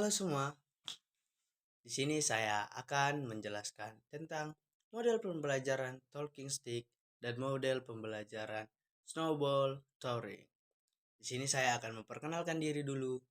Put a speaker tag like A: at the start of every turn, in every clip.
A: Halo semua, di sini saya akan menjelaskan tentang model pembelajaran Talking Stick dan model pembelajaran Snowball Touring. Di sini saya akan memperkenalkan diri dulu.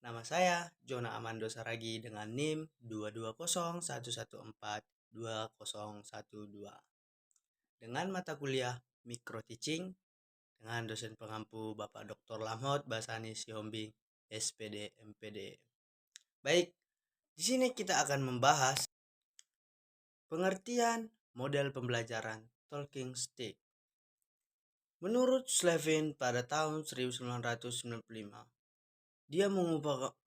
A: Nama saya Jona Amando Saragi dengan NIM 22011420012 dengan mata kuliah Micro Teaching dengan dosen pengampu Bapak Dr. Lamhot Basani Sihombing, SPD MPD. Baik, di sini kita akan membahas pengertian model pembelajaran Talking Stick. Menurut Slevin pada tahun 1995, dia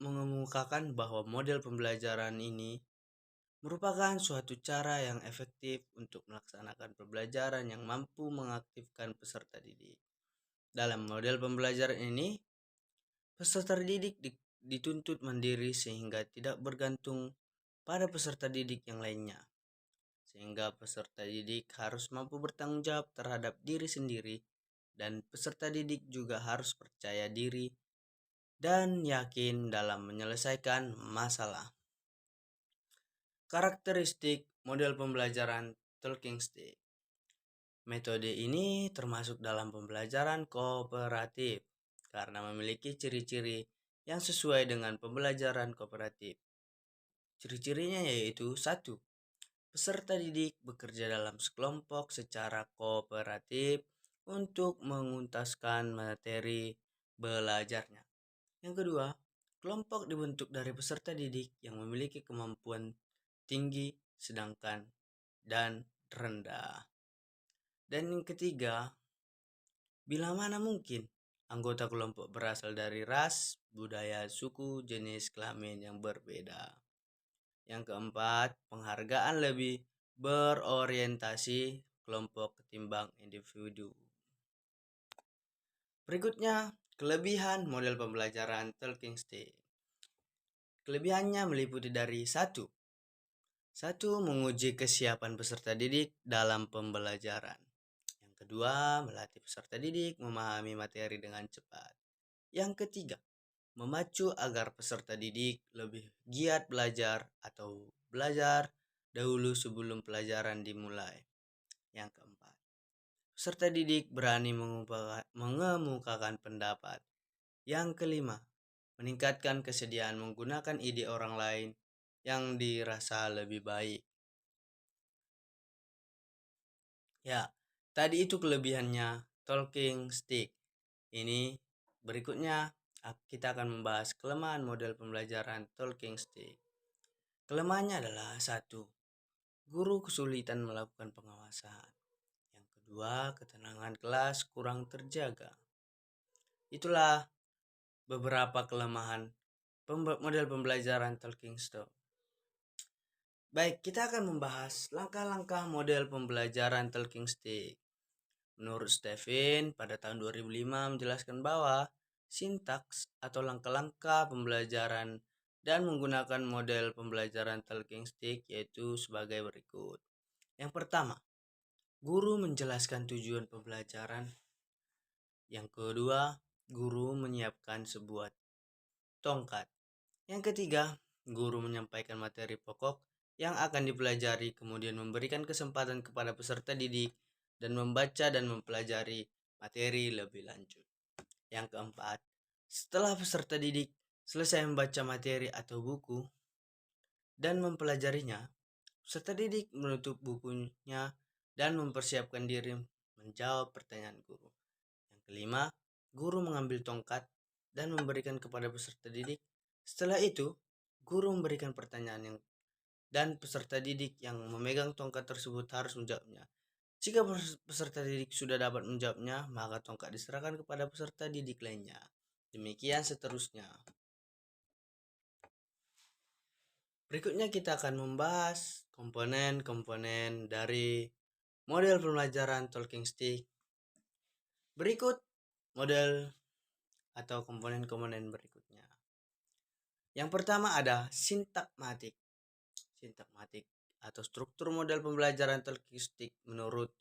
A: mengemukakan bahwa model pembelajaran ini merupakan suatu cara yang efektif untuk melaksanakan pembelajaran yang mampu mengaktifkan peserta didik. Dalam model pembelajaran ini, peserta didik dituntut mandiri sehingga tidak bergantung pada peserta didik yang lainnya. Sehingga peserta didik harus mampu bertanggung jawab terhadap diri sendiri dan peserta didik juga harus percaya diri dan yakin dalam menyelesaikan masalah. Karakteristik model pembelajaran Talking Stick. Metode ini termasuk dalam pembelajaran kooperatif karena memiliki ciri-ciri yang sesuai dengan pembelajaran kooperatif. Ciri-cirinya yaitu 1. Peserta didik bekerja dalam sekelompok secara kooperatif untuk menguntaskan materi belajarnya. Yang kedua, kelompok dibentuk dari peserta didik yang memiliki kemampuan tinggi, sedangkan dan rendah. Dan yang ketiga, bila mana mungkin, anggota kelompok berasal dari ras, budaya, suku, jenis kelamin yang berbeda. Yang keempat, penghargaan lebih berorientasi kelompok ketimbang individu. Berikutnya, kelebihan model pembelajaran Talking Stick. Kelebihannya meliputi dari 1. Menguji kesiapan peserta didik dalam pembelajaran. Yang kedua, melatih peserta didik memahami materi dengan cepat. Yang ketiga, memacu agar peserta didik lebih giat belajar atau belajar dahulu sebelum pelajaran dimulai. Yang keempat, peserta didik berani mengemukakan pendapat. Yang kelima, meningkatkan kesediaan menggunakan ide orang lain yang dirasa lebih baik. Ya, tadi itu kelebihannya Talking Stick. Ini berikutnya kita akan membahas kelemahan model pembelajaran Talking Stick. Kelemahannya adalah 1. Guru kesulitan melakukan pengawasan. Yang kedua, ketenangan kelas kurang terjaga. Itulah beberapa kelemahan model pembelajaran Talking Stick. Baik, kita akan membahas langkah-langkah model pembelajaran Talking Stick. Menurut Stevin, pada tahun 2005 menjelaskan bahwa sintaks atau langkah-langkah pembelajaran dan menggunakan model pembelajaran Talking Stick yaitu sebagai berikut. Yang pertama, guru menjelaskan tujuan pembelajaran. Yang kedua, guru menyiapkan sebuah tongkat. Yang ketiga, guru menyampaikan materi pokok yang akan dipelajari, kemudian memberikan kesempatan kepada peserta didik dan membaca dan mempelajari materi lebih lanjut. Yang keempat, setelah peserta didik selesai membaca materi atau buku dan mempelajarinya, peserta didik menutup bukunya dan mempersiapkan diri menjawab pertanyaan guru. Yang kelima, guru mengambil tongkat dan memberikan kepada peserta didik. Setelah itu, guru memberikan pertanyaan dan peserta didik yang memegang tongkat tersebut harus menjawabnya. Jika peserta didik sudah dapat menjawabnya, maka tongkat diserahkan kepada peserta didik lainnya. Demikian seterusnya. Berikutnya kita akan membahas komponen-komponen dari model pembelajaran Talking Stick. Berikut model atau komponen-komponen berikutnya. Yang pertama ada sintagmatik. Sintagmatik atau struktur model pembelajaran Talking Stick menurut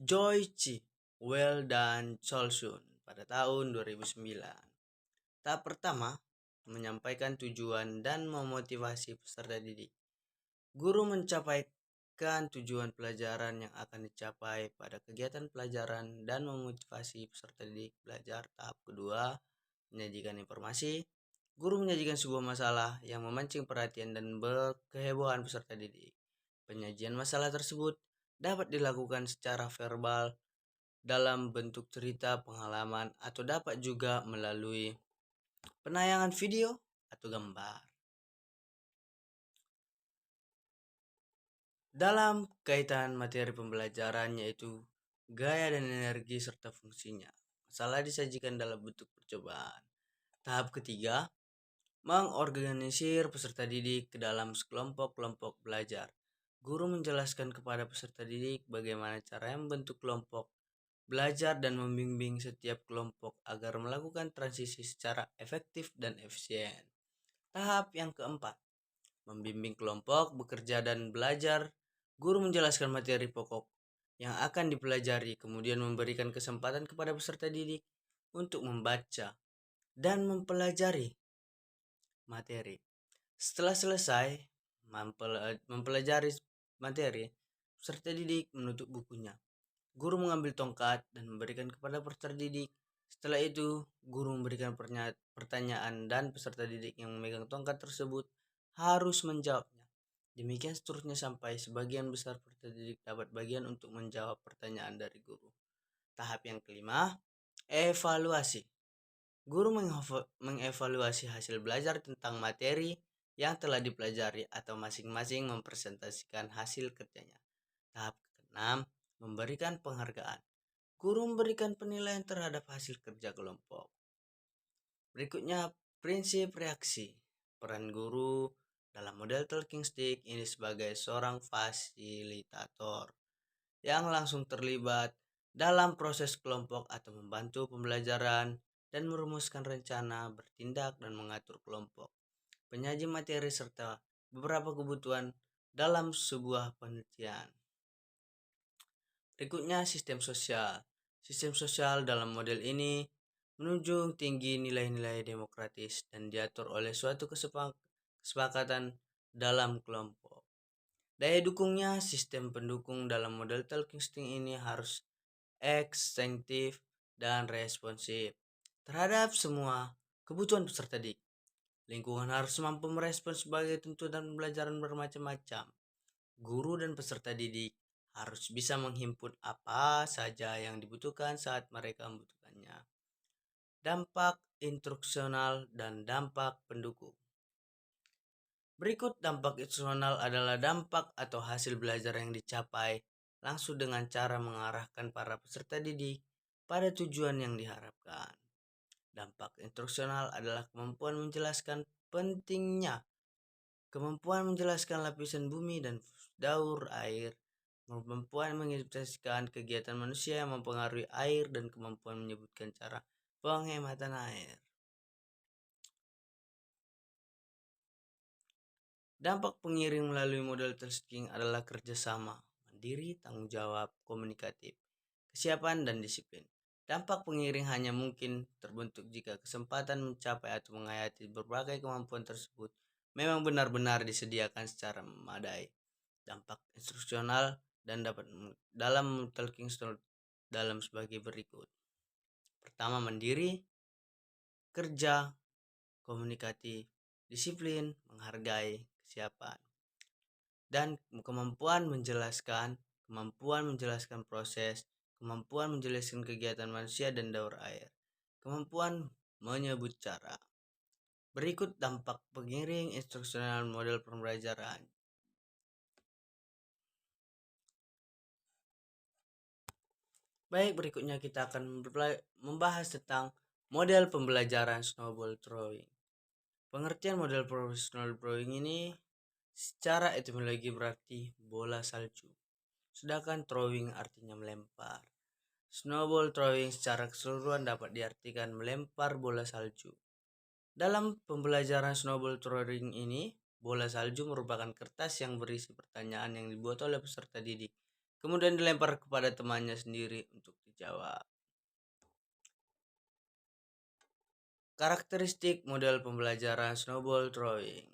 A: Joyce, Well dan Cholson pada tahun 2009. Tahap pertama, menyampaikan tujuan dan memotivasi peserta didik. Guru mencapai tujuan pelajaran yang akan dicapai pada kegiatan pelajaran dan memotivasi peserta didik belajar. Tahap kedua, menyajikan informasi. Guru menyajikan sebuah masalah yang memancing perhatian dan berkehebohan peserta didik. Penyajian masalah tersebut dapat dilakukan secara verbal dalam bentuk cerita, pengalaman, atau dapat juga melalui penayangan video atau gambar. Dalam kaitan materi pembelajaran yaitu gaya dan energi serta fungsinya. Masalah disajikan dalam bentuk percobaan. Tahap ketiga, mengorganisir peserta didik ke dalam kelompok-kelompok belajar. Guru menjelaskan kepada peserta didik bagaimana cara membentuk kelompok belajar dan membimbing setiap kelompok agar melakukan transisi secara efektif dan efisien. Tahap yang keempat, membimbing kelompok bekerja dan belajar. Guru menjelaskan materi pokok yang akan dipelajari, kemudian memberikan kesempatan kepada peserta didik untuk membaca dan mempelajari materi. Setelah selesai mempelajari materi, peserta didik menutup bukunya. Guru mengambil tongkat dan memberikan kepada peserta didik. Setelah itu, guru memberikan pertanyaan dan peserta didik yang memegang tongkat tersebut harus menjawabnya. Demikian seterusnya sampai sebagian besar peserta didik dapat bagian untuk menjawab pertanyaan dari guru. Tahap yang kelima, evaluasi. Guru mengevaluasi hasil belajar tentang materi yang telah dipelajari atau masing-masing mempresentasikan hasil kerjanya. Tahap keenam, memberikan penghargaan. Guru memberikan penilaian terhadap hasil kerja kelompok. Berikutnya, prinsip reaksi. Peran guru dalam model talking stick ini sebagai seorang fasilitator yang langsung terlibat dalam proses kelompok atau membantu pembelajaran dan merumuskan rencana, bertindak dan mengatur kelompok. Penyaji materi serta beberapa kebutuhan dalam sebuah penelitian. Berikutnya, sistem sosial. Sistem sosial dalam model ini menunjukkan tinggi nilai-nilai demokratis dan diatur oleh suatu kesepakatan dalam kelompok. Daya dukungnya, sistem pendukung dalam model talking stick ini harus ekstentif dan responsif terhadap semua kebutuhan peserta didik. Lingkungan harus mampu merespons sebagai tuntutan pembelajaran bermacam-macam. Guru dan peserta didik harus bisa menghimpun apa saja yang dibutuhkan saat mereka membutuhkannya. Dampak instruksional dan dampak pendukung. Berikut dampak instruksional adalah dampak atau hasil belajar yang dicapai langsung dengan cara mengarahkan para peserta didik pada tujuan yang diharapkan. Dampak instruksional adalah kemampuan menjelaskan pentingnya, kemampuan menjelaskan lapisan bumi dan daur air, kemampuan menginterpretasikan kegiatan manusia yang mempengaruhi air, dan kemampuan menyebutkan cara penghematan air. Dampak pengiring melalui model tasking adalah kerjasama, mandiri, tanggung jawab, komunikatif, kesiapan, dan disiplin. Dampak pengiring hanya mungkin terbentuk jika kesempatan mencapai atau menghayati berbagai kemampuan tersebut memang benar-benar disediakan secara memadai. Dampak instruksional dan dapat dalam talking style dalam sebagai berikut. Pertama, mandiri, kerja, komunikatif, disiplin, menghargai, kesiapan, dan kemampuan menjelaskan proses, kemampuan menjelaskan kegiatan manusia dan daur air, kemampuan menyebut cara. Berikut dampak pengiring instruksional model pembelajaran. Baik, berikutnya kita akan membahas tentang model pembelajaran snowball throwing. Pengertian model snowball ini secara etimologi berarti bola salju, sedangkan throwing artinya melempar. Snowball throwing secara keseluruhan dapat diartikan melempar bola salju. Dalam pembelajaran snowball throwing ini, bola salju merupakan kertas yang berisi pertanyaan yang dibuat oleh peserta didik, kemudian dilempar kepada temannya sendiri untuk dijawab. Karakteristik model pembelajaran snowball throwing.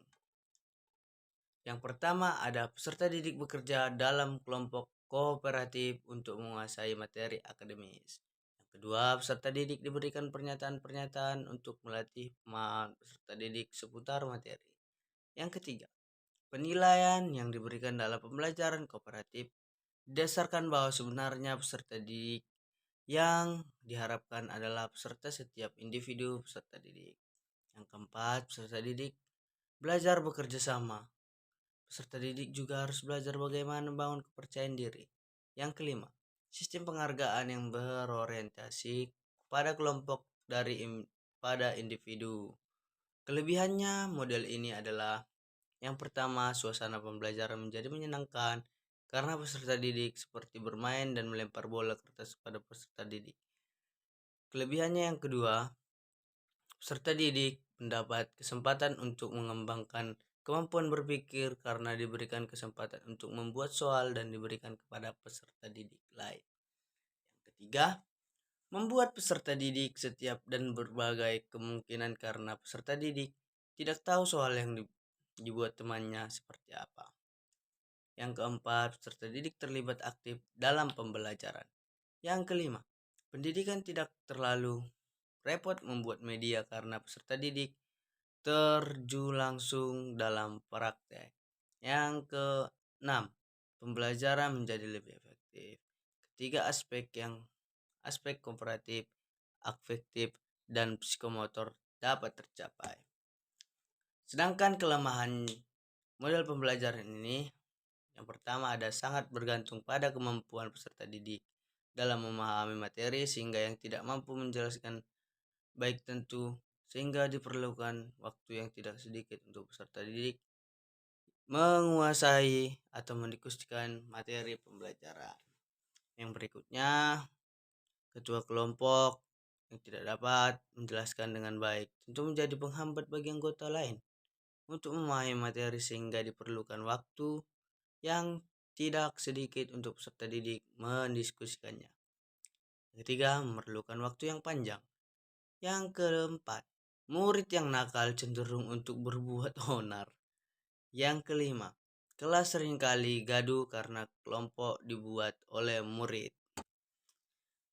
A: Yang pertama, ada peserta didik bekerja dalam kelompok kooperatif untuk menguasai materi akademis. Yang kedua, peserta didik diberikan pernyataan-pernyataan untuk melatih pemahaman peserta didik seputar materi. Yang ketiga, penilaian yang diberikan dalam pembelajaran kooperatif didasarkan bahwa sebenarnya peserta didik yang diharapkan adalah peserta setiap individu peserta didik. Yang keempat, peserta didik belajar bekerja sama. Peserta didik juga harus belajar bagaimana membangun kepercayaan diri. Yang kelima, sistem penghargaan yang berorientasi pada kelompok pada individu. Kelebihannya model ini adalah yang pertama, suasana pembelajaran menjadi menyenangkan karena peserta didik seperti bermain dan melempar bola kertas pada peserta didik. Kelebihannya yang kedua, peserta didik mendapat kesempatan untuk mengembangkan kemampuan berpikir karena diberikan kesempatan untuk membuat soal dan diberikan kepada peserta didik lain. Yang ketiga, membuat peserta didik setiap dan berbagai kemungkinan karena peserta didik tidak tahu soal yang dibuat temannya seperti apa. Yang keempat, peserta didik terlibat aktif dalam pembelajaran. Yang kelima, pendidikan tidak terlalu repot membuat media karena peserta didik terjun langsung dalam praktek. Yang keenam, pembelajaran menjadi lebih efektif. Ketiga aspek kooperatif, afektif, dan psikomotor dapat tercapai. Sedangkan kelemahan model pembelajaran ini, yang pertama ada sangat bergantung pada kemampuan peserta didik dalam memahami materi sehingga yang tidak mampu menjelaskan baik tentu sehingga diperlukan waktu yang tidak sedikit untuk peserta didik menguasai atau mendiskusikan materi pembelajaran. Yang berikutnya, ketua kelompok yang tidak dapat menjelaskan dengan baik tentu menjadi penghambat bagi anggota lain untuk memahami materi sehingga diperlukan waktu yang tidak sedikit untuk peserta didik mendiskusikannya. Yang ketiga, memerlukan waktu yang panjang. Yang keempat, murid yang nakal cenderung untuk berbuat onar. Yang kelima, kelas seringkali gaduh karena kelompok dibuat oleh murid.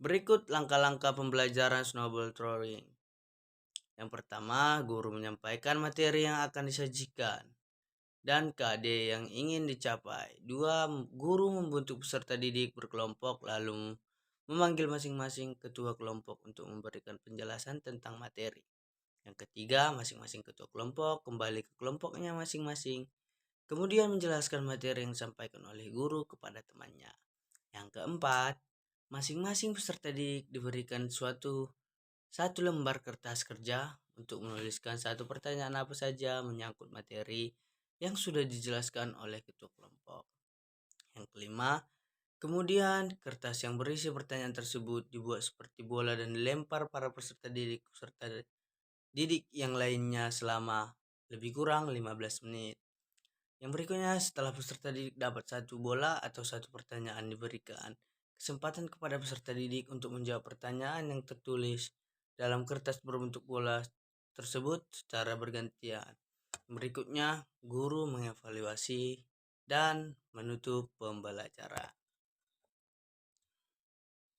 A: Berikut langkah-langkah pembelajaran snowball throwing. Yang pertama, guru menyampaikan materi yang akan disajikan dan KD yang ingin dicapai. Dua, guru membentuk peserta didik berkelompok lalu memanggil masing-masing ketua kelompok untuk memberikan penjelasan tentang materi. Yang ketiga, masing-masing ketua kelompok kembali ke kelompoknya masing-masing, kemudian menjelaskan materi yang disampaikan oleh guru kepada temannya. Yang keempat, masing-masing peserta didik diberikan satu lembar kertas kerja untuk menuliskan satu pertanyaan apa saja menyangkut materi yang sudah dijelaskan oleh ketua kelompok. Yang kelima, kemudian kertas yang berisi pertanyaan tersebut dibuat seperti bola dan dilempar para peserta didik yang lainnya selama lebih kurang 15 menit. Yang berikutnya, setelah peserta didik dapat satu bola atau satu pertanyaan, diberikan kesempatan kepada peserta didik untuk menjawab pertanyaan yang tertulis dalam kertas berbentuk bola tersebut secara bergantian. Berikutnya, guru mengevaluasi dan menutup pembelajaran.